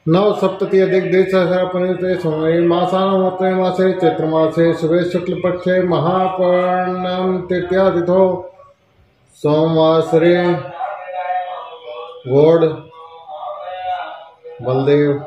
नव सप्तति अधिक द्विसहस्रपरिते सोमवारी मासानमोत्तरे मासे चैत्रमासे शुभे शुक्लपक्षे महापर्णम तृतीया तिथौ सोमवासरे Gaur Baldev.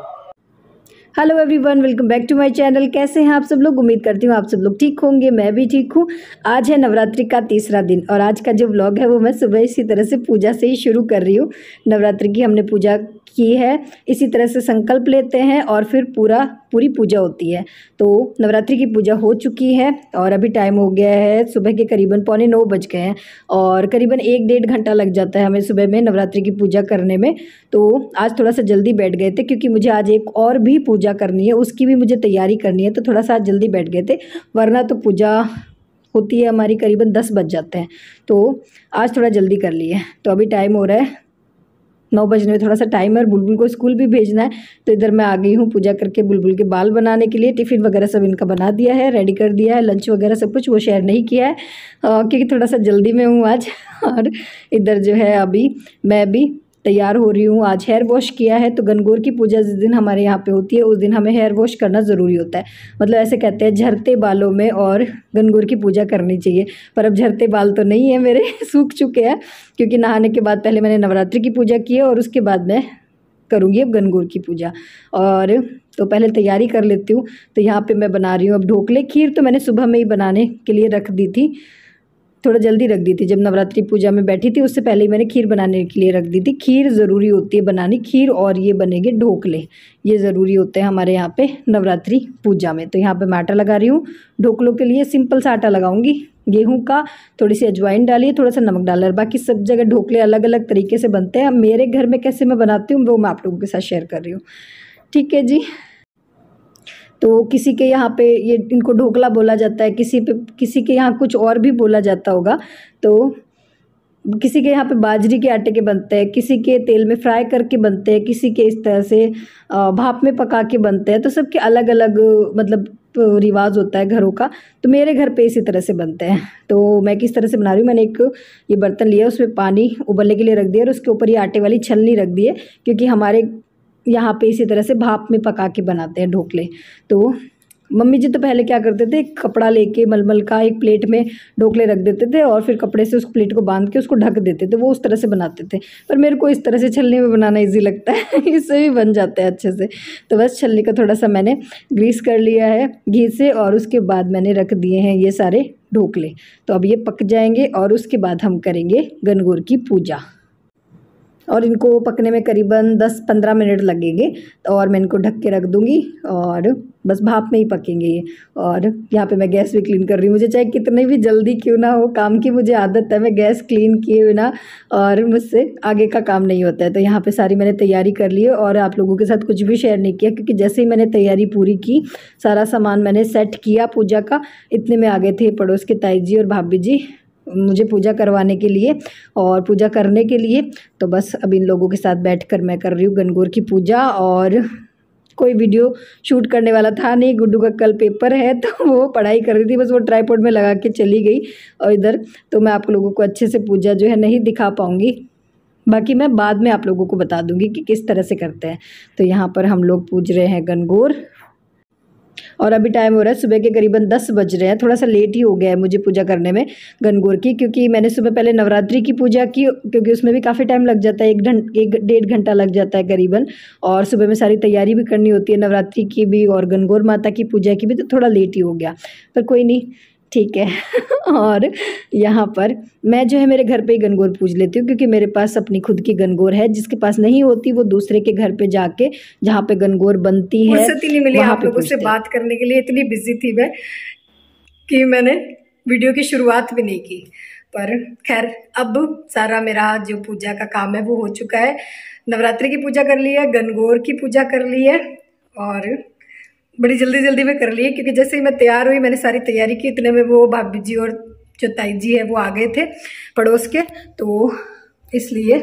Hello everyone, welcome back to my channel. कैसे हैं आप सब लोग? उम्मीद करती हूँ आप सब लोग ठीक होंगे, मैं भी ठीक हूँ। आज है नवरात्रि का तीसरा दिन और आज का जो व्लॉग है वो मैं सुबह इसी तरह से पूजा से ही शुरू कर रही हूँ। नवरात्रि की हमने पूजा की है, इसी तरह से संकल्प लेते हैं और फिर पूरी पूजा होती है। तो नवरात्रि की पूजा हो चुकी है और अभी टाइम हो गया है सुबह के करीबन 8:45 बज गए हैं और करीबन 1-1.5 घंटा लग जाता है हमें सुबह में नवरात्रि की पूजा करने में। तो आज थोड़ा सा जल्दी बैठ गए थे क्योंकि मुझे आज एक और भी पूजा करनी है, उसकी भी मुझे तैयारी करनी है, तो थोड़ा सा आज जल्दी बैठ गए थे। वरना तो पूजा होती है हमारी करीबन 10 बज जाते हैं, तो आज थोड़ा जल्दी कर लिए। तो अभी टाइम हो रहा है 9 बजने में, थोड़ा सा टाइम है और बुलबुल को स्कूल भी भेजना है। तो इधर मैं आ गई हूँ पूजा करके बुलबुल के बाल बनाने के लिए। टिफ़िन वगैरह सब इनका बना दिया है, रेडी कर दिया है, लंच वगैरह सब कुछ वो शेयर नहीं किया है क्योंकि थोड़ा सा जल्दी में हूँ आज। और इधर जो है अभी मैं भी तैयार हो रही हूँ। आज हेयर वॉश किया है, तो गणगौर की पूजा जिस दिन हमारे यहाँ पे होती है उस दिन हमें हेयर वॉश करना ज़रूरी होता है। मतलब ऐसे कहते हैं झड़ते बालों में और गणगौर की पूजा करनी चाहिए, पर अब झड़ते बाल तो नहीं है मेरे, सूख चुके हैं क्योंकि नहाने के बाद पहले मैंने नवरात्रि की पूजा की है और उसके बाद मैं करूँगी अब गणगौर की पूजा। और तो पहले तैयारी कर लेती हूँ। तो यहाँ पर मैं बना रही हूँ अब ढोकले। खीर तो मैंने सुबह में ही बनाने के लिए रख दी थी, थोड़ा जल्दी रख दी थी। जब नवरात्रि पूजा में बैठी थी उससे पहले ही मैंने खीर बनाने के लिए रख दी थी। खीर ज़रूरी होती है बनानी, खीर और ये बनेंगे ढोकले, ये ज़रूरी होते हैं हमारे यहाँ पे नवरात्रि पूजा में। तो यहाँ पे मैं आटा लगा रही हूँ ढोकलों के लिए। सिंपल सा आटा लगाऊंगी गेहूं का, थोड़ी सी अजवाइन डालिए, थोड़ा सा नमक डाला। बाकी सब जगह ढोकले अलग अलग तरीके से बनते हैं। मेरे घर में कैसे मैं बनाती हूँ वो मैं आप लोगों के साथ शेयर कर रही हूँ, ठीक है जी। तो किसी के यहाँ पे ये इनको ढोकला बोला जाता है, किसी के यहाँ कुछ और भी बोला जाता होगा। तो किसी के यहाँ पे बाजरी के आटे के बनते हैं, किसी के तेल में फ्राई करके बनते हैं, किसी के इस तरह से भाप में पका के बनते हैं। तो सबके अलग अलग मतलब रिवाज होता है घरों का। तो मेरे घर पे इसी तरह से बनते हैं। तो मैं किस तरह से बना रही हूँ, मैंने एक ये बर्तन लिया, उसमें पानी उबलने के लिए रख दिया और उसके ऊपर ये आटे वाली छलनी रख दी है क्योंकि हमारे यहाँ पे इसी तरह से भाप में पका के बनाते हैं ढोकले। तो मम्मी जी तो पहले क्या करते थे, कपड़ा लेके मलमल का एक प्लेट में ढोकले रख देते थे और फिर कपड़े से उस प्लेट को बांध के उसको ढक देते थे, वो उस तरह से बनाते थे। पर मेरे को इस तरह से छलनी में बनाना इजी लगता है इससे भी बन जाते हैं अच्छे से। तो बस छलनी का थोड़ा सा मैंने ग्रीस कर लिया है घी से और उसके बाद मैंने रख दिए हैं ये सारे ढोकले। तो अब ये पक जाएंगे और उसके बाद हम करेंगे गणगौर की पूजा। और इनको पकने में करीबन 10-15 मिनट लगेंगे और मैं इनको ढक के रख दूँगी और बस भाप में ही पकेंगे ये। और यहाँ पे मैं गैस भी क्लीन कर रही हूँ। मुझे चाहे कितनी भी जल्दी क्यों ना हो काम की, मुझे आदत है, मैं गैस क्लीन किए बिना और मुझसे आगे का काम नहीं होता है। तो यहाँ पे सारी मैंने तैयारी कर ली है और आप लोगों के साथ कुछ भी शेयर नहीं किया क्योंकि जैसे ही मैंने तैयारी पूरी की, सारा सामान मैंने सेट किया पूजा का, इतने में आ गए थे पड़ोस के ताई जी और भाभी जी मुझे पूजा करवाने के लिए और पूजा करने के लिए। तो बस अब इन लोगों के साथ बैठकर मैं कर रही हूँ गणगौर की पूजा। और कोई वीडियो शूट करने वाला था नहीं, गुड्डू का कल पेपर है तो वो पढ़ाई कर रही थी, बस वो ट्राइपॉड में लगा के चली गई। और इधर तो मैं आप लोगों को अच्छे से पूजा जो है नहीं दिखा पाऊँगी, बाकी मैं बाद में आप लोगों को बता दूँगी कि किस तरह से करते हैं। तो यहाँ पर हम लोग पूज रहे हैं गणगौर और अभी टाइम हो रहा है सुबह के करीबन 10 बज रहे हैं। थोड़ा सा लेट ही हो गया है मुझे पूजा करने में गणगौर की, क्योंकि मैंने सुबह पहले नवरात्रि की पूजा की क्योंकि उसमें भी काफ़ी टाइम लग जाता है, 1-1.5 घंटा लग जाता है करीबन। और सुबह में सारी तैयारी भी करनी होती है नवरात्रि की भी और गणगौर माता की पूजा की भी, तो थोड़ा लेट ही हो गया, पर कोई नहीं, ठीक है और यहाँ पर मैं जो है मेरे घर पे ही गणगौर पूज लेती हूँ क्योंकि मेरे पास अपनी खुद की गणगौर है। जिसके पास नहीं होती वो दूसरे के घर पे जाके जहाँ पे गणगौर बनती है, फुर्सत ही नहीं मिली आप लोगों से बात करने के लिए। इतनी बिजी थी मैं कि मैंने वीडियो की शुरुआत भी नहीं की। पर खैर अब सारा मेरा जो पूजा का काम है वो हो चुका है। नवरात्रि की पूजा कर ली है, गणगौर की पूजा कर ली है और बड़ी जल्दी जल्दी में कर ली है क्योंकि जैसे ही मैं तैयार हुई मैंने सारी तैयारी की, इतने में वो भाभी जी और जो ताई जी है वो आ गए थे पड़ोस के। तो इसलिए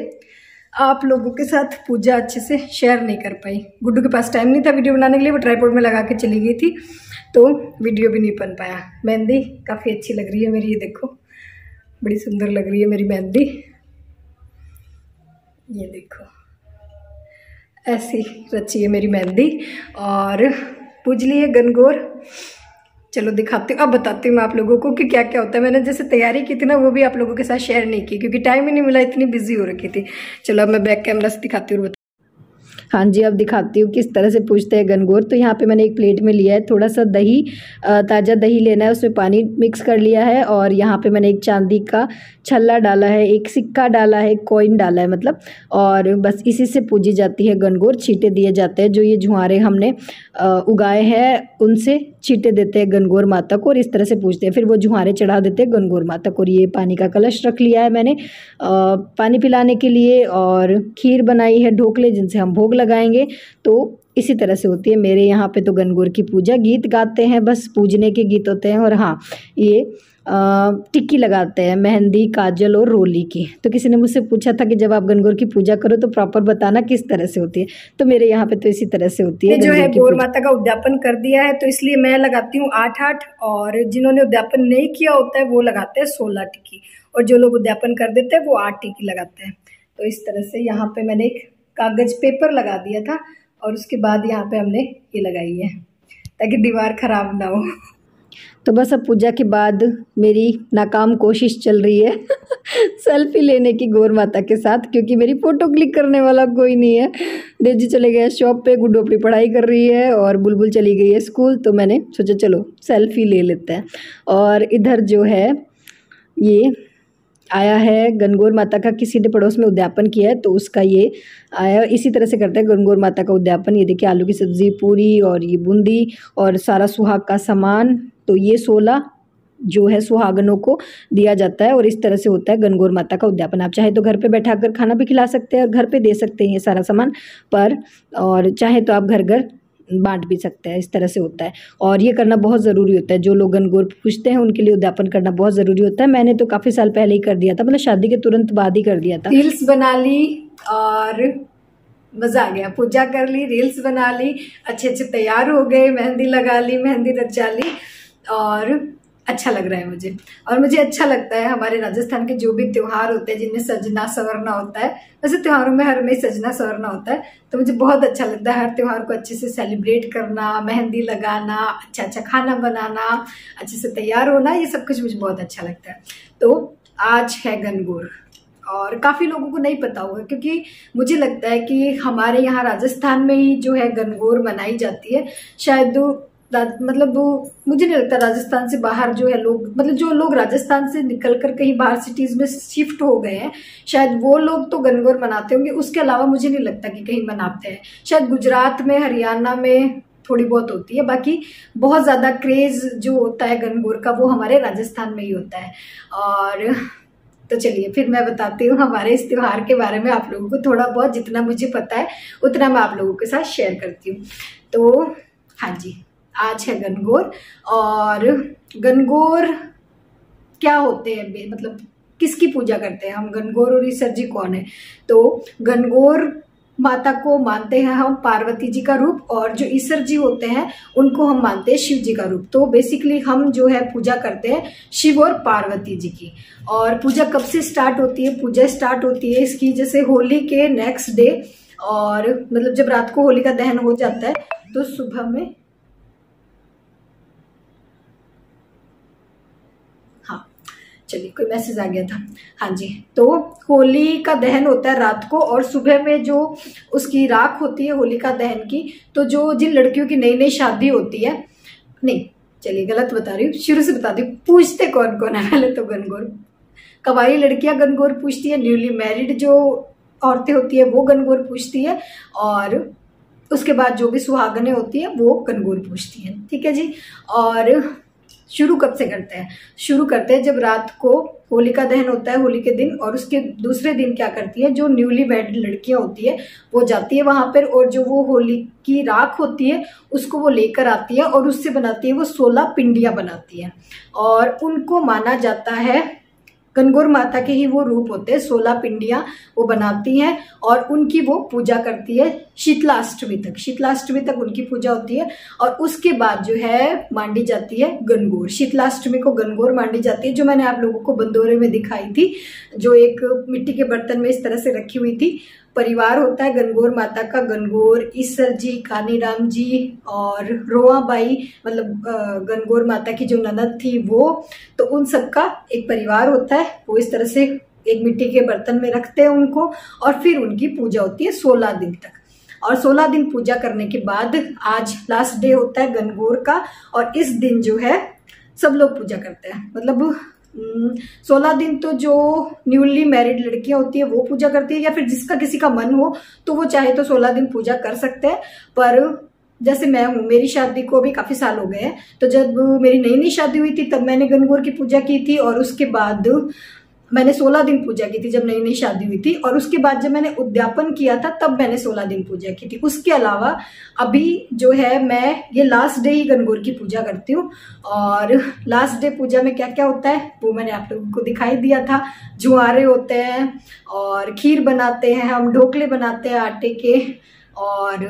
आप लोगों के साथ पूजा अच्छे से शेयर नहीं कर पाई। गुड्डू के पास टाइम नहीं था वीडियो बनाने के लिए, वो ट्राइपॉड में लगा के चली गई थी तो वीडियो भी नहीं बन पाया। मेहंदी काफ़ी अच्छी लग रही है मेरी, ये देखो बड़ी सुंदर लग रही है मेरी मेहंदी, ये देखो ऐसी रची है मेरी मेहंदी और पूज ली है गनगौर। चलो दिखाती हूँ, अब बताती हूँ मैं आप लोगों को कि क्या क्या होता है। मैंने जैसे तैयारी की थी ना, वो भी आप लोगों के साथ शेयर नहीं की क्योंकि टाइम ही नहीं मिला, इतनी बिजी हो रखी थी। चलो अब मैं बैक कैमरा से दिखाती हूँ। हाँ जी, अब दिखाती हूँ किस तरह से पूजते हैं गनगौर। तो यहाँ पे मैंने एक प्लेट में लिया है थोड़ा सा दही, ताज़ा दही लेना है, उसमें पानी मिक्स कर लिया है और यहाँ पे मैंने एक चांदी का छल्ला डाला है, एक सिक्का डाला है, एक कॉइन डाला है मतलब, और बस इसी से पूजी जाती है गनगौर। छींटे दिए जाते हैं, जो ये जुहारे हमने उगाए हैं उनसे छींटे देते हैं गनगौर माता को और इस तरह से पूजते हैं। फिर वो जुहारे चढ़ा देते हैं गनगौर माता को। और ये पानी का कलश रख लिया है मैंने पानी पिलाने के लिए, और खीर बनाई है, ढोकले जिनसे हम भोग लगाएंगे। तो इसी तरह से होती है मेरे यहाँ पे तो गनगौर की पूजा। गीत गाते हैं, बस पूजने के गीत होते हैं। और हाँ, ये टिक्की लगाते हैं, मेहंदी, काजल और रोली की। तो किसी ने मुझसे पूछा था कि जब आप गनगौर की पूजा करो तो प्रॉपर बताना किस तरह से होती है। तो मेरे यहाँ पे तो इसी तरह से होती है। जो है गौर माता का उद्यापन कर दिया है तो इसलिए मैं लगाती हूँ 8-8, और जिन्होंने उद्यापन नहीं किया होता है वो लगाते हैं 16 टिक्की, और जो लोग उद्यापन कर देते हैं वो 8 टिक्की लगाते हैं। तो इस तरह से यहाँ पे मैंने एक कागज पेपर लगा दिया था और उसके बाद यहाँ पे हमने ये लगाई है ताकि दीवार खराब ना हो। तो बस अब पूजा के बाद मेरी नाकाम कोशिश चल रही है सेल्फी लेने की गौर माता के साथ, क्योंकि मेरी फ़ोटो क्लिक करने वाला कोई नहीं है। देव जी चले गए शॉप पे, गुड्डू अपनी पढ़ाई कर रही है और बुलबुल चली गई है स्कूल। तो मैंने सोचा चलो सेल्फी ले लेते हैं। और इधर जो है ये आया है गनगौर माता का, किसी ने पड़ोस में उद्यापन किया है तो उसका ये आया। इसी तरह से करते हैं गनगौर माता का उद्यापन। ये देखिए आलू की सब्ज़ी, पूरी और ये बूंदी और सारा सुहाग का सामान। तो ये 16 जो है सुहागनों को दिया जाता है और इस तरह से होता है गनगौर माता का उद्यापन। आप चाहे तो घर पे बैठा कर खाना भी खिला सकते हैं और घर पे दे सकते हैं ये सारा सामान पर, और चाहे तो आप घर घर बांट भी सकते हैं। इस तरह से होता है और ये करना बहुत ज़रूरी होता है। जो लोग गनगौर पूजते हैं उनके लिए उद्यापन करना बहुत ज़रूरी होता है। मैंने तो काफ़ी साल पहले ही कर दिया था, मतलब शादी के तुरंत बाद ही कर दिया था। रील्स बना ली और मज़ा आ गया, पूजा कर ली, रील्स बना ली, अच्छे तैयार हो गए, मेहंदी लगा ली, मेहंदी रचा ली और अच्छा लग रहा है मुझे। और मुझे अच्छा लगता है हमारे राजस्थान के जो भी त्योहार होते हैं जिनमें सजना संवरना होता है, वैसे त्योहारों में हर में सजना संवरना होता है, तो मुझे बहुत अच्छा लगता है हर त्योहार को अच्छे से सेलिब्रेट करना, मेहंदी लगाना, अच्छा खाना बनाना, अच्छे से तैयार होना, ये सब कुछ मुझे बहुत अच्छा लगता है। तो आज है गनगौर और काफ़ी लोगों को नहीं पता होगा, क्योंकि मुझे लगता है कि हमारे यहाँ राजस्थान में ही जो है गनगौर मनाई जाती है। शायद मतलब मुझे नहीं लगता राजस्थान से बाहर जो है लोग, मतलब जो लोग राजस्थान से निकलकर कहीं बाहर सिटीज में शिफ्ट हो गए हैं, शायद वो लोग तो गनगौर मनाते होंगे। उसके अलावा मुझे नहीं लगता कि कहीं मनाते हैं। शायद गुजरात में, हरियाणा में थोड़ी बहुत होती है, बाकी बहुत ज़्यादा क्रेज जो होता है गनगौर का वो हमारे राजस्थान में ही होता है। और तो चलिए फिर मैं बताती हूँ हमारे इस त्योहार के बारे में आप लोगों को, थोड़ा बहुत जितना मुझे पता है उतना मैं आप लोगों के साथ शेयर करती हूँ। तो हाँ जी, आज है गनगौर। और गनगौर क्या होते हैं, मतलब किसकी पूजा करते हैं हम? गनगौर और ईसर जी कौन है? तो गनगौर माता को मानते हैं हम पार्वती जी का रूप, और जो ईसर जी होते हैं उनको हम मानते हैं शिव जी का रूप। तो बेसिकली हम जो है पूजा करते हैं शिव और पार्वती जी की। और पूजा कब से स्टार्ट होती है? पूजा स्टार्ट होती है इसकी जैसे होली के नेक्स्ट डे, और मतलब जब रात को होली का दहन हो जाता है तो सुबह में, चलिए कोई मैसेज आ गया था, हाँ जी। तो होली का दहन होता है रात को, और सुबह में जो उसकी राख होती है होलिका दहन की, तो जो जिन लड़कियों की नई नई शादी होती है, नहीं चलिए गलत बता रही हूँ, शुरू से बता दी, पूछते कौन कौन है पहले तो गनगौर। कवारी लड़कियां गनगौर पूछती है, न्यूली मैरिड जो औरतें होती है वो गनगौर पूछती है, और उसके बाद जो भी सुहागनें होती है वो गनगौर पूछती हैं। ठीक है जी। और शुरू कब से करते हैं? शुरू करते हैं जब रात को होलिका दहन होता है होली के दिन, और उसके दूसरे दिन क्या करती है, जो न्यूली मैरिड लड़कियां होती है वो जाती है वहां पर, और जो वो होली की राख होती है उसको वो लेकर आती है और उससे बनाती है वो 16 पिंडियां बनाती है, और उनको माना जाता है गनगौर माता के ही वो रूप होते हैं। 16 पिंडियां वो बनाती हैं और उनकी वो पूजा करती है शीतलाष्टमी तक। शीतलाष्टमी तक उनकी पूजा होती है, और उसके बाद जो है मांडी जाती है गनगौर। शीतलाष्टमी को गनगौर मांडी जाती है, जो मैंने आप लोगों को बंदोरे में दिखाई थी, जो एक मिट्टी के बर्तन में इस तरह से रखी हुई थी, परिवार होता है गणगौर माता का, गणगौर ईसर जी, कानीराम जी और रोआबाई, मतलब गणगौर माता की जो ननद थी वो, तो उन सबका एक परिवार होता है। वो इस तरह से एक मिट्टी के बर्तन में रखते हैं उनको, और फिर उनकी पूजा होती है 16 दिन तक। और 16 दिन पूजा करने के बाद आज लास्ट डे होता है गणगौर का, और इस दिन जो है सब लोग पूजा करते हैं। मतलब 16 दिन तो जो न्यूली मैरिड लड़कियां होती है वो पूजा करती है, या फिर जिसका किसी का मन हो तो वो चाहे तो 16 दिन पूजा कर सकते हैं। पर जैसे मैं हूँ, मेरी शादी को भी काफी साल हो गए हैं, तो जब मेरी नई नई शादी हुई थी तब मैंने गणगौर की पूजा की थी, और उसके बाद मैंने 16 दिन पूजा की थी जब नई नई शादी हुई थी, और उसके बाद जब मैंने उद्यापन किया था तब मैंने 16 दिन पूजा की थी। उसके अलावा अभी जो है मैं ये लास्ट डे ही गणगौर की पूजा करती हूँ। और लास्ट डे पूजा में क्या क्या होता है वो मैंने आप लोगों को दिखाई दिया था। जुआरे होते हैं और खीर बनाते हैं, हम ढोकले बनाते हैं आटे के, और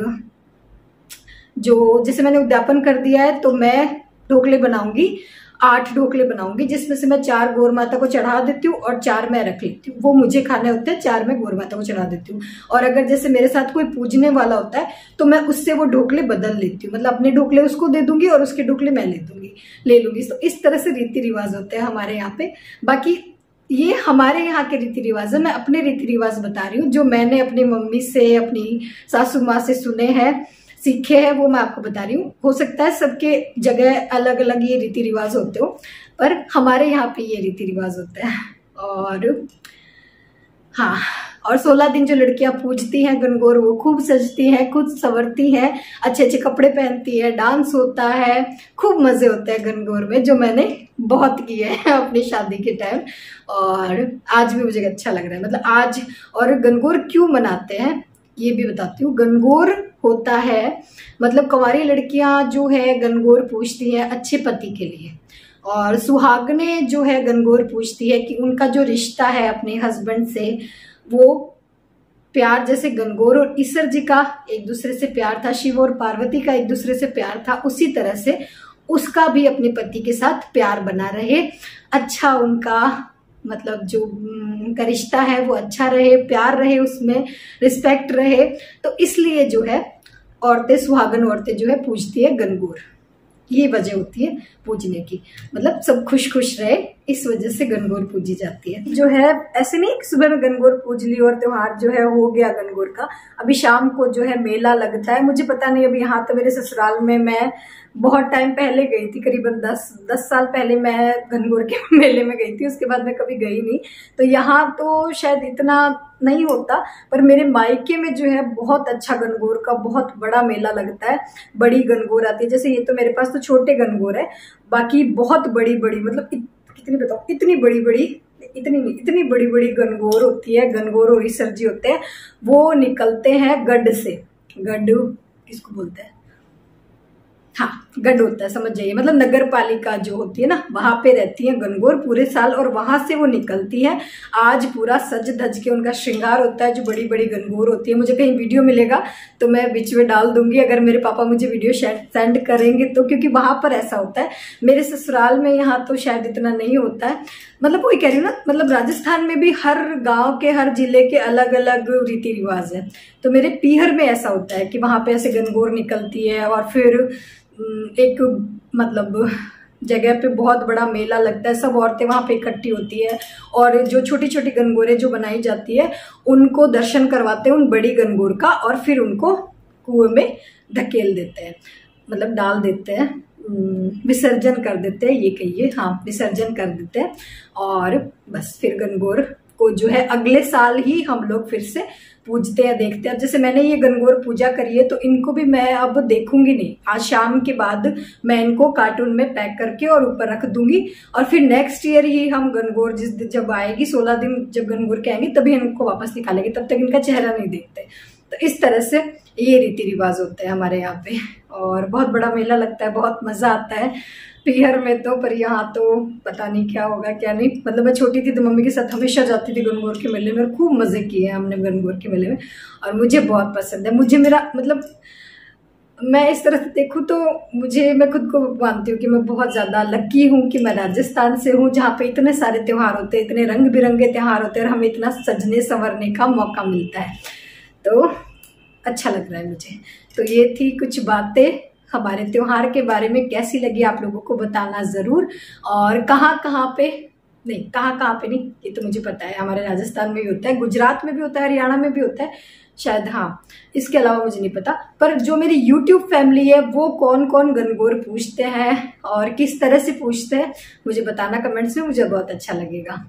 जो जैसे मैंने उद्यापन कर दिया है तो मैं ढोकले बनाऊंगी, 8 ढोकले बनाऊंगी, जिसमें से मैं 4 गौर माता को चढ़ा देती हूँ और 4 मैं रख लेती हूँ। वो मुझे खाने होते हैं, 4 मैं गौर माता को चढ़ा देती हूँ। और अगर जैसे मेरे साथ कोई पूजने वाला होता है तो मैं उससे वो ढोकले बदल लेती हूँ, मतलब अपने ढोकले उसको दे दूंगी और उसके ढोकले मैं ले लूंगी। तो इस तरह से रीति रिवाज होते हैं हमारे यहाँ पे। बाकी ये हमारे यहाँ के रीति रिवाज है, मैं अपने रीति रिवाज बता रही हूँ जो मैंने अपनी मम्मी से, अपनी सासू माँ से सुने हैं, सीखे हैं, वो मैं आपको बता रही हूँ। हो सकता है सबके जगह अलग अलग ये रीति रिवाज होते हो, पर हमारे यहाँ पे ये रीति रिवाज होते हैं। और हाँ, और 16 दिन जो लड़कियां पूजती हैं गणगौर, वो खूब सजती हैं, खुद संवरती हैं, अच्छे अच्छे कपड़े पहनती है, डांस होता है, खूब मजे होते हैं गणगौर में, जो मैंने बहुत किए हैं अपनी शादी के टाइम। और आज भी मुझे अच्छा लग रहा है, मतलब आज। और गणगौर क्यों मनाते हैं ये भी बताती हूँ। गणगौर होता है, मतलब कुंवारी लड़कियां जो है गणगौर पूजती है अच्छे पति के लिए, और सुहागने जो है गणगौर पूजती है कि उनका जो रिश्ता है अपने हस्बैंड से, वो प्यार जैसे गणगौर और ईसर जी का एक दूसरे से प्यार था, शिव और पार्वती का एक दूसरे से प्यार था, उसी तरह से उसका भी अपने पति के साथ प्यार बना रहे, अच्छा उनका मतलब जो उनका रिश्ता है वो अच्छा रहे, प्यार रहे, उसमें रिस्पेक्ट रहे। तो इसलिए जो है औरतें, सुहागन औरतें जो है पूजती है गणगौर। ये वजह होती है पूजने की, मतलब सब खुश खुश रहे, इस वजह से गणगौर पूजी जाती है। जो है ऐसे नहीं कि सुबह में गणगौर पूज ली और त्योहार जो है हो गया गणगौर का। अभी शाम को जो है मेला लगता है, मुझे पता नहीं, अभी यहाँ तो मेरे ससुराल में मैं बहुत टाइम पहले गई थी, करीबन 10 साल पहले मैं गणगौर के मेले में गई थी, उसके बाद मैं कभी गई नहीं। तो यहाँ तो शायद इतना नहीं होता, पर मेरे मायके में जो है बहुत अच्छा गणगौर का बहुत बड़ा मेला लगता है, बड़ी गणगौर आती है। जैसे ये तो मेरे पास तो छोटे गणगौर है, बाकी बहुत बड़ी बड़ी, मतलब कितनी बताओ, इतनी बड़ी बड़ी, इतनी बड़ी बड़ी गणगौर होती है। गणगौर और ईसर जी होते हैं, वो निकलते हैं गढ़ से। गढ़ किसको बोलते हैं? हाँ, गढ़ होता है, समझ जाइए, मतलब नगर पालिका जो होती है ना, वहां पे रहती है गणगौर पूरे साल, और वहां से वो निकलती है। आज पूरा सज धज के उनका श्रृंगार होता है, जो बड़ी बड़ी गणगौर होती है। मुझे कहीं वीडियो मिलेगा तो मैं बीच में डाल दूंगी, अगर मेरे पापा मुझे वीडियो सेंड करेंगे तो, क्योंकि वहां पर ऐसा होता है। मेरे ससुराल में यहाँ तो शायद इतना नहीं होता है, मतलब वही कह रही हूँ ना, मतलब राजस्थान में भी हर गांव के, हर जिले के अलग अलग रीति रिवाज है। तो मेरे पीहर में ऐसा होता है कि वहां पे ऐसे गणगौर निकलती है, और फिर एक मतलब जगह पे बहुत बड़ा मेला लगता है, सब औरतें वहां पे इकट्ठी होती है, और जो छोटी छोटी गणगौरें जो बनाई जाती है उनको दर्शन करवाते हैं उन बड़ी गणगौर का, और फिर उनको कुएं में धकेल देते हैं, मतलब डाल देते हैं, विसर्जन कर देते हैं, ये कहिए, हाँ विसर्जन कर देते हैं। और बस फिर गणगौर को जो है अगले साल ही हम लोग फिर से पूजते हैं, देखते हैं। जैसे मैंने ये गणगौर पूजा करी है तो इनको भी मैं अब देखूंगी नहीं, आज शाम के बाद मैं इनको कार्टून में पैक करके और ऊपर रख दूंगी, और फिर नेक्स्ट ईयर ही हम गणगौर जिस दिन जब आएगी, 16 दिन जब गणगौर के आएंगे तभी इनको वापस निकालेंगे, तब तक इनका चेहरा नहीं देखते। तो इस तरह से ये रीति रिवाज होते हैं हमारे यहाँ पे, और बहुत बड़ा मेला लगता है, बहुत मजा आता है पीहर में तो। पर यहाँ तो पता नहीं क्या होगा क्या नहीं। मतलब मैं छोटी थी तो मम्मी के साथ हमेशा जाती थी गणगौर के मेले में, और खूब मजे किए हैं हमने गणगौर के मेले में, और मुझे बहुत पसंद है। मुझे मेरा मतलब मैं इस तरह से देखूँ तो मैं खुद को मानती हूँ कि मैं बहुत ज़्यादा लकी हूँ कि मैं राजस्थान से हूँ, जहाँ पे इतने सारे त्यौहार होते हैं, इतने रंग बिरंगे त्यौहार होते हैं, और हमें इतना सजने संवरने का मौका मिलता है। तो अच्छा लग रहा है मुझे। तो ये थी कुछ बातें हमारे त्योहार के बारे में, कैसी लगी आप लोगों को बताना ज़रूर। और कहाँ पे नहीं, ये तो मुझे पता है, हमारे राजस्थान में भी होता है, गुजरात में भी होता है, हरियाणा में भी होता है शायद, हाँ, इसके अलावा मुझे नहीं पता। पर जो मेरी यूट्यूब फैमिली है वो कौन कौन गणगौर पूजते हैं और किस तरह से पूजते हैं मुझे बताना कमेंट्स में, मुझे बहुत अच्छा लगेगा।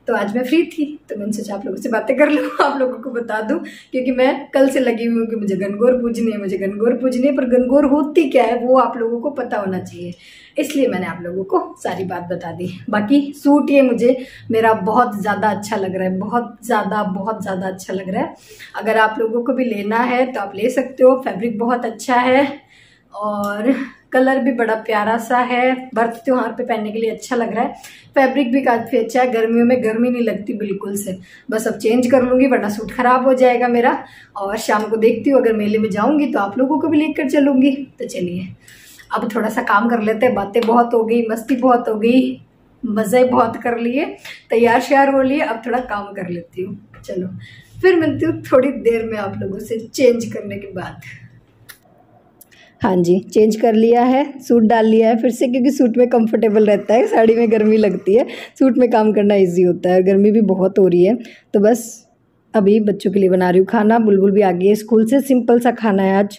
तो आज मैं फ्री थी तो मैंने सोचा आप लोगों से बातें कर लूँ, आप लोगों को बता दूं, क्योंकि मैं कल से लगी हुई हूँ कि मुझे गणगौर पूजनी है, पर गणगौर होती क्या है वो आप लोगों को पता होना चाहिए, इसलिए मैंने आप लोगों को सारी बात बता दी। बाकी सूट ये मुझे मेरा बहुत ज़्यादा अच्छा लग रहा है, बहुत ज़्यादा अच्छा लग रहा है। अगर आप लोगों को भी लेना है तो आप ले सकते हो, फैब्रिक बहुत अच्छा है और कलर भी बड़ा प्यारा सा है, व्रत त्योहार पे पहनने के लिए अच्छा लग रहा है। फैब्रिक भी काफ़ी अच्छा है, गर्मियों में गर्मी नहीं लगती बिल्कुल से। बस अब चेंज कर लूँगी वरना सूट खराब हो जाएगा मेरा। और शाम को देखती हूँ, अगर मेले में जाऊँगी तो आप लोगों को भी लेकर चलूँगी। तो चलिए अब थोड़ा सा काम कर लेते हैं, बातें बहुत हो गई, मस्ती बहुत हो गई, मज़े बहुत कर लिए, तैयार श्यार हो लिए, अब थोड़ा काम कर लेती हूँ। चलो फिर मिलती हूँ थोड़ी देर में आप लोगों से चेंज करने के बाद। हाँ जी, चेंज कर लिया है, सूट डाल लिया है फिर से, क्योंकि सूट में कंफर्टेबल रहता है, साड़ी में गर्मी लगती है, सूट में काम करना इजी होता है, गर्मी भी बहुत हो रही है। तो बस अभी बच्चों के लिए बना रही हूँ खाना। बुलबुल भी आ गई है स्कूल से। सिंपल सा खाना है आज,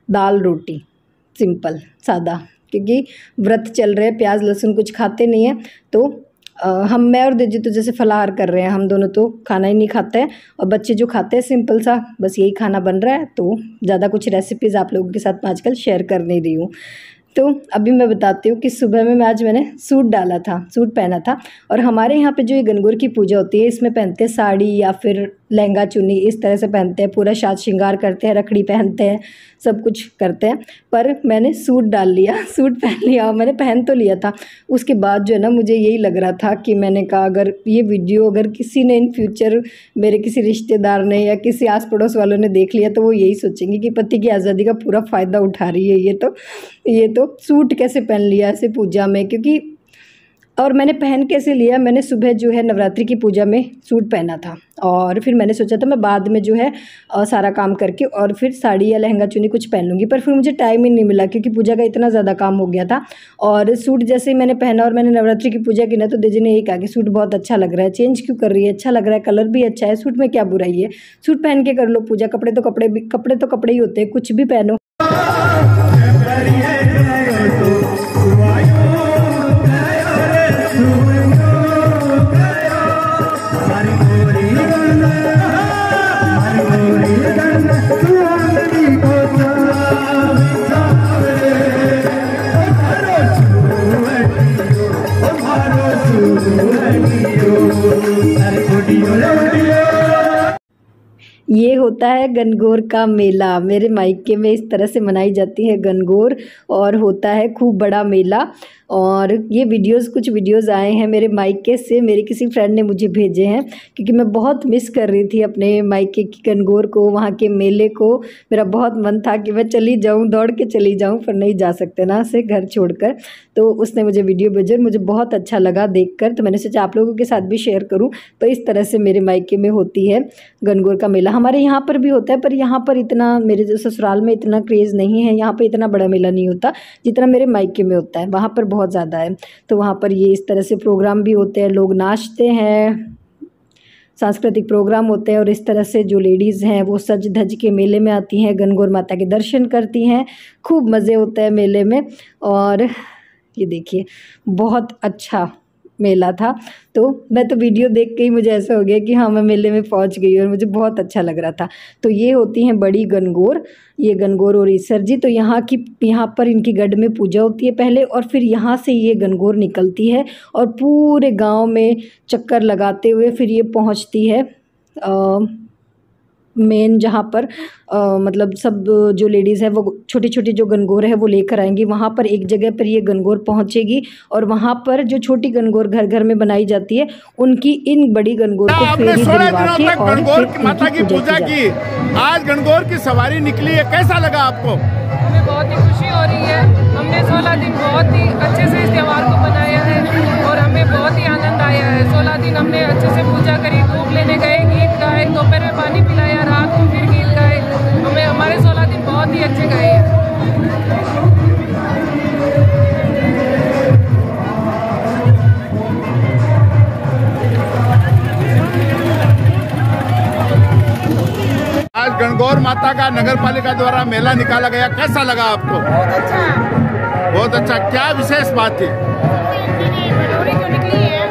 दाल रोटी, सिंपल सादा, क्योंकि व्रत चल रहे हैं, प्याज लहसुन कुछ खाते नहीं है। तो मैं और दीदी तो जैसे फलाहार कर रहे हैं, हम दोनों तो खाना ही नहीं खाते हैं, और बच्चे जो खाते हैं सिंपल सा, बस यही खाना बन रहा है। तो ज़्यादा कुछ रेसिपीज़ आप लोगों के साथ मैं आजकल शेयर कर नहीं रही हूँ। तो अभी मैं बताती हूँ कि सुबह में मैंने सूट डाला था, सूट पहना था। और हमारे यहाँ पे जो ये गणगौर की पूजा होती है, इसमें पहनते हैं साड़ी या फिर लहंगा चुन्नी, इस तरह से पहनते हैं, पूरा साज श्रृंगार करते हैं, रखड़ी पहनते हैं, सब कुछ करते हैं। पर मैंने सूट डाल लिया, सूट पहन लिया, मैंने पहन तो लिया था। उसके बाद जो है ना, मुझे यही लग रहा था कि मैंने कहा अगर ये वीडियो अगर किसी ने इन फ्यूचर, मेरे किसी रिश्तेदार ने या किसी आस पड़ोस वालों ने देख लिया तो वो यही सोचेंगे कि पति की आज़ादी का पूरा फ़ायदा उठा रही है ये तो सूट कैसे पहन लिया ऐसे पूजा में। क्योंकि और मैंने पहन कैसे लिया, मैंने सुबह जो है नवरात्रि की पूजा में सूट पहना था, और फिर मैंने सोचा था मैं बाद में जो है सारा काम करके और फिर साड़ी या लहंगा चुन्नी कुछ पहन लूँगी, पर फिर मुझे टाइम ही नहीं मिला क्योंकि पूजा का इतना ज़्यादा काम हो गया था। और सूट जैसे ही मैंने पहना और मैंने नवरात्रि की पूजा की ना, तो दीदी ने यही कहा कि सूट बहुत अच्छा लग रहा है, चेंज क्यों कर रही है, अच्छा लग रहा है, कलर भी अच्छा है, सूट में क्या बुराई है, सूट पहन के कर लो पूजा, कपड़े तो कपड़े ही होते हैं, कुछ भी पहनो। ये होता है गणगौर का मेला। मेरे मायके में इस तरह से मनाई जाती है गणगौर, और होता है खूब बड़ा मेला। और ये कुछ वीडियोस आए हैं मेरे मायके से, मेरे किसी फ्रेंड ने मुझे भेजे हैं, क्योंकि मैं बहुत मिस कर रही थी अपने मायके की गणगौर को, वहाँ के मेले को। मेरा बहुत मन था कि मैं चली जाऊँ, दौड़ के चली जाऊँ, पर नहीं जा सकते ना से घर छोड़कर। तो उसने मुझे वीडियो भेजा, मुझे बहुत अच्छा लगा देखकर, तो मैंने सोचा आप लोगों के साथ भी शेयर करूँ। तो इस तरह से मेरे मायके में होती है गणगौर का मेला। हमारे यहाँ पर भी होता है, पर यहाँ पर इतना, मेरे जो ससुराल में इतना क्रेज़ नहीं है, यहाँ पर इतना बड़ा मेला नहीं होता जितना मेरे मायके में होता है, वहाँ पर बहुत ज़्यादा है। तो वहाँ पर ये इस तरह से प्रोग्राम भी होते हैं, लोग नाचते हैं, सांस्कृतिक प्रोग्राम होते हैं, और इस तरह से जो लेडीज़ हैं वो सज धज के मेले में आती हैं, गणगौर माता के दर्शन करती हैं, खूब मज़े होते हैं मेले में। और ये देखिए बहुत अच्छा मेला था। तो मैं तो वीडियो देख के ही मुझे ऐसा हो गया कि हाँ मैं मेले में पहुंच गई, और मुझे बहुत अच्छा लग रहा था। तो ये होती हैं बड़ी गणगौर, ये गणगौर और ईसर जी। तो यहाँ पर इनकी गढ़ में पूजा होती है पहले, और फिर यहाँ से ये गणगौर निकलती है और पूरे गांव में चक्कर लगाते हुए फिर ये पहुँचती है मेन, जहाँ पर मतलब सब जो लेडीज़ है वो छोटी छोटी जो गणगौर है वो लेकर आएंगी। वहाँ पर एक जगह पर ये गणगौर पहुँचेगी, और वहाँ पर जो छोटी गणगौर घर घर में बनाई जाती है, उनकी इन बड़ी गणगौर को फेरी दिलवा के और फिर माता की पूजा की। आज गणगौर की सवारी निकली है, कैसा लगा आपको? हमें बहुत ही खुशी हो रही है। हमने 16 दिन बहुत ही अच्छे से इस त्यौहार को मनाया है, और हमें बहुत ही आनंद आया है। 16 दिन हमने अच्छे से पूजा करी, धूप लेने गए, गीत गाए, दोपहर में पानी पिलाया, रात गणगौर माता का नगर पालिका द्वारा मेला निकाला गया, कैसा लगा आपको? बहुत अच्छा। बहुत अच्छा। क्या विशेष बात थी? बनोरी जो निकली है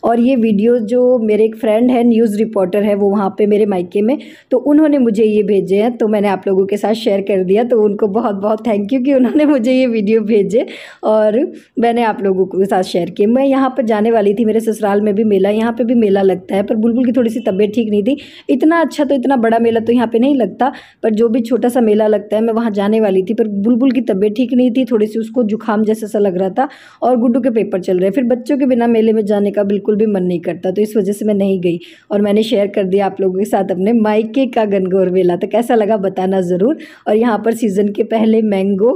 और ये वीडियो जो मेरे एक फ्रेंड है, न्यूज़ रिपोर्टर है, वो वहाँ पे मेरे मायके में, तो उन्होंने मुझे ये भेजे हैं, तो मैंने आप लोगों के साथ शेयर कर दिया। तो उनको बहुत बहुत थैंक यू कि उन्होंने मुझे ये वीडियो भेजे और मैंने आप लोगों के साथ शेयर किया। मैं यहाँ पर जाने वाली थी, मेरे ससुराल में भी मेला, यहाँ पर भी मेला लगता है, पर बुलबुल की थोड़ी सी तबीयत ठीक नहीं थी। इतना अच्छा तो इतना बड़ा मेला तो यहाँ पर नहीं लगता, पर जो भी छोटा सा मेला लगता है मैं वहाँ जाने वाली थी, पर बुलबुल की तबीयत ठीक नहीं थी, थोड़ी सी उसको जुकाम जैसा सा लग रहा था और गुड्डू के पेपर चल रहे। फिर बच्चों के बिना मेले में जाने का बिल्कुल भी मन नहीं करता, तो इस वजह से मैं नहीं गई और मैंने शेयर कर दिया आप लोगों के साथ अपने मायके का गणगौर मेला। तो कैसा लगा बताना ज़रूर। और यहाँ पर सीज़न के पहले मैंगो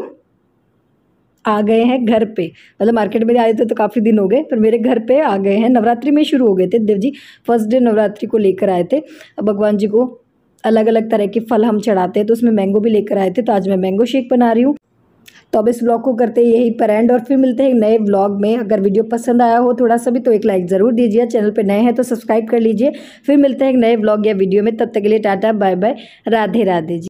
आ गए हैं घर पे, मतलब मार्केट में आए थे तो काफ़ी दिन हो गए, पर मेरे घर पे आ गए हैं। नवरात्रि में शुरू हो गए थे, देव जी फर्स्ट डे नवरात्रि को लेकर आए थे। भगवान जी को अलग अलग तरह के फल हम चढ़ाते हैं, तो उसमें मैंगो भी लेकर आए थे। तो आज मैं मैंगो शेक बना रही हूँ। तो अब इस व्लॉग को करते हैं यही पर एंड और फिर मिलते हैं एक नए व्लॉग में। अगर वीडियो पसंद आया हो थोड़ा सा भी तो एक लाइक ज़रूर दीजिए, चैनल पे नए हैं तो सब्सक्राइब कर लीजिए। फिर मिलते हैं एक नए व्लॉग या वीडियो में, तब तक के लिए tata bye bye, Radhe Radhe जी।